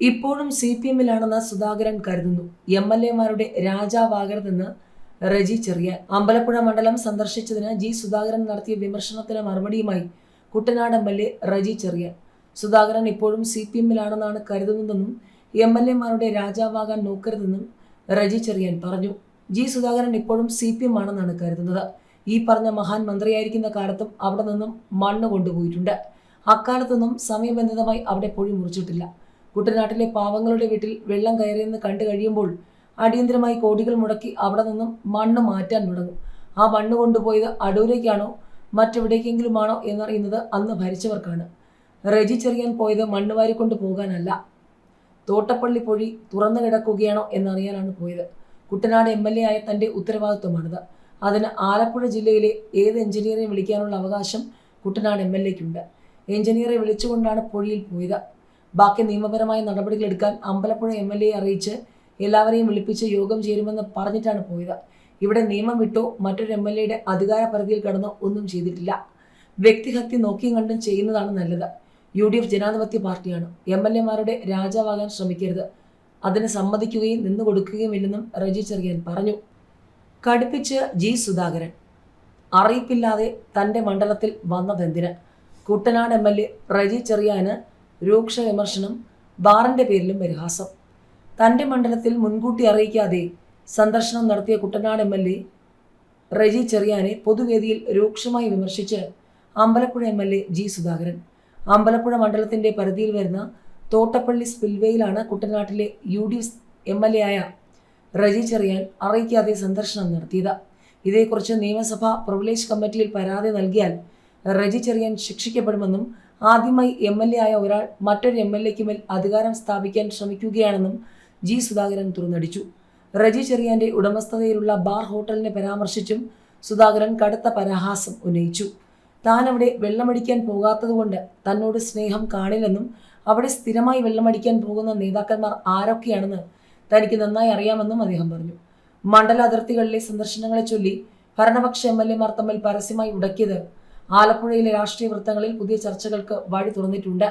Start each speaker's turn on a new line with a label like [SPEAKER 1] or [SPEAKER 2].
[SPEAKER 1] ഇപ്പോഴും CPM-ലാണെന്ന് സുധാകരൻ കരുതുന്നു. MLA-മാരുടെ രാജാവാകരുതെന്ന് റെജി ചെറിയാൻ. അമ്പലപ്പുഴ മണ്ഡലം സന്ദർശിച്ചതിന് G. സുധാകരൻ നടത്തിയ വിമർശനത്തിന് മറുപടിയുമായി കുട്ടനാട് MLA റെജി ചെറിയാൻ. സുധാകരൻ ഇപ്പോഴും CPM-ലാണെന്നാണ് കരുതുന്നതെന്നും MLA-മാരുടെ രാജാവാകാൻ നോക്കരുതെന്നും റെജി ചെറിയാൻ പറഞ്ഞു. G. സുധാകരൻ ഇപ്പോഴും CPM ആണെന്നാണ് കരുതുന്നത്. ഈ പറഞ്ഞ മഹാൻ മന്ത്രിയായിരിക്കുന്ന കാലത്തും അവിടെ നിന്നും മണ്ണ് കൊണ്ടുപോയിട്ടുണ്ട്. അക്കാലത്തൊന്നും സമയബന്ധിതമായി അവിടെ പൊഴി മുറിച്ചിട്ടില്ല. കുട്ടനാട്ടിലെ പാവങ്ങളുടെ വീട്ടിൽ വെള്ളം കയറിയെന്ന് കണ്ടു കഴിയുമ്പോൾ അടിയന്തരമായി കോടികൾ മുടക്കി അവിടെ നിന്നും മണ്ണ് മാറ്റാൻ തുടങ്ങും. ആ മണ്ണ് കൊണ്ടുപോയത് അടൂരേക്കാണോ മറ്റെവിടേക്കെങ്കിലുമാണോ എന്നറിയുന്നത് അന്ന് ഭരിച്ചവർക്കാണ്. റെജി ചെറിയാൻ പോയത് മണ്ണ് വാരിക്കൊണ്ട് പോകാനല്ല, തോട്ടപ്പള്ളി പൊഴി തുറന്നു കിടക്കുകയാണോ എന്നറിയാനാണ് പോയത്. കുട്ടനാട് MLA ആയ തൻ്റെ ഉത്തരവാദിത്വമാണിത്. അതിന് ആലപ്പുഴ ജില്ലയിലെ ഏത് എഞ്ചിനീയറെ വിളിക്കാനുള്ള അവകാശം കുട്ടനാട് MLA-ക്കുണ്ട്. എഞ്ചിനീയറെ വിളിച്ചുകൊണ്ടാണ് പൊഴിയിൽ പോയത്. ബാക്കി നിയമപരമായ നടപടികൾ എടുക്കാൻ അമ്പലപ്പുഴ MLA-യെ അറിയിച്ച് എല്ലാവരെയും വിളിപ്പിച്ച് യോഗം ചേരുമെന്ന് പറഞ്ഞിട്ടാണ് പോയത്. ഇവിടെ നിയമം വിട്ടോ മറ്റൊരു MLA-യുടെ അധികാര പരിധിയിൽ കടന്നോ ഒന്നും ചെയ്തിട്ടില്ല. വ്യക്തിഹത്യ നോക്കിയും കണ്ടും ചെയ്യുന്നതാണ് നല്ലത്. UDF ജനാധിപത്യ പാർട്ടിയാണ്. MLA-മാരുടെ രാജാവാകാൻ ശ്രമിക്കരുത്. അതിന് സമ്മതിക്കുകയും നിന്നു കൊടുക്കുകയുമില്ലെന്നും റെജി ചെറിയാൻ പറഞ്ഞു. കടുപ്പിച്ച് G. സുധാകരൻ. അറിയിപ്പില്ലാതെ തൻ്റെ മണ്ഡലത്തിൽ വന്നതെന്തിന്? കുട്ടനാട് MLA റെജി ചെറിയാന് രൂക്ഷ വിമർശനം. ബാറിൻ്റെ പേരിലും പരിഹാസം. തൻ്റെ മണ്ഡലത്തിൽ മുൻകൂട്ടി അറിയിക്കാതെ സന്ദർശനം നടത്തിയ കുട്ടനാട് MLA റെജി ചെറിയാനെ പൊതുവേദിയിൽ രൂക്ഷമായി വിമർശിച്ച് അമ്പലപ്പുഴ MLA G. സുധാകരൻ. അമ്പലപ്പുഴ മണ്ഡലത്തിൻ്റെ പരിധിയിൽ വരുന്ന തോട്ടപ്പള്ളി സ്പിൽവേയിലാണ് കുട്ടനാട്ടിലെ UDF MLA ആയ റെജി ചെറിയാൻ അറിയിക്കാതെ സന്ദർശനം നടത്തിയത്. ഇതേക്കുറിച്ച് നിയമസഭാ പ്രിവിലേജ് കമ്മിറ്റിയിൽ പരാതി നൽകിയാൽ റെജി ചെറിയാൻ ശിക്ഷിക്കപ്പെടുമെന്നും ആദ്യമായി MLA ആയ ഒരാൾ മറ്റൊരു MLA-ക്ക് മേൽ അധികാരം സ്ഥാപിക്കാൻ ശ്രമിക്കുകയാണെന്നും G. സുധാകരൻ തുറന്നടിച്ചു. റെജി ചെറിയാൻ്റെ ഉടമസ്ഥതയിലുള്ള ബാർ ഹോട്ടലിനെ പരാമർശിച്ചും സുധാകരൻ കടുത്ത പരിഹാസം ഉന്നയിച്ചു. താൻ അവിടെ വെള്ളമടിക്കാൻ പോകാത്തതുകൊണ്ട് തന്നോട് സ്നേഹം കാണില്ലെന്നും അവിടെ സ്ഥിരമായി വെള്ളമടിക്കാൻ പോകുന്ന നേതാക്കന്മാർ ആരൊക്കെയാണെന്ന് തനിക്ക് നന്നായി അറിയാമെന്നും അദ്ദേഹം പറഞ്ഞു. മണ്ഡല അതിർത്തികളിലെ സന്ദർശനങ്ങളെ ചൊല്ലി ഭരണപക്ഷ MLA-മാർ തമ്മിൽ പരസ്യമായി ഉടക്കിയത് ആലപ്പുഴയിലെ രാഷ്ട്രീയ വൃത്തങ്ങളിൽ പുതിയ ചർച്ചകൾക്ക് വഴി തുറന്നിട്ടുണ്ട്.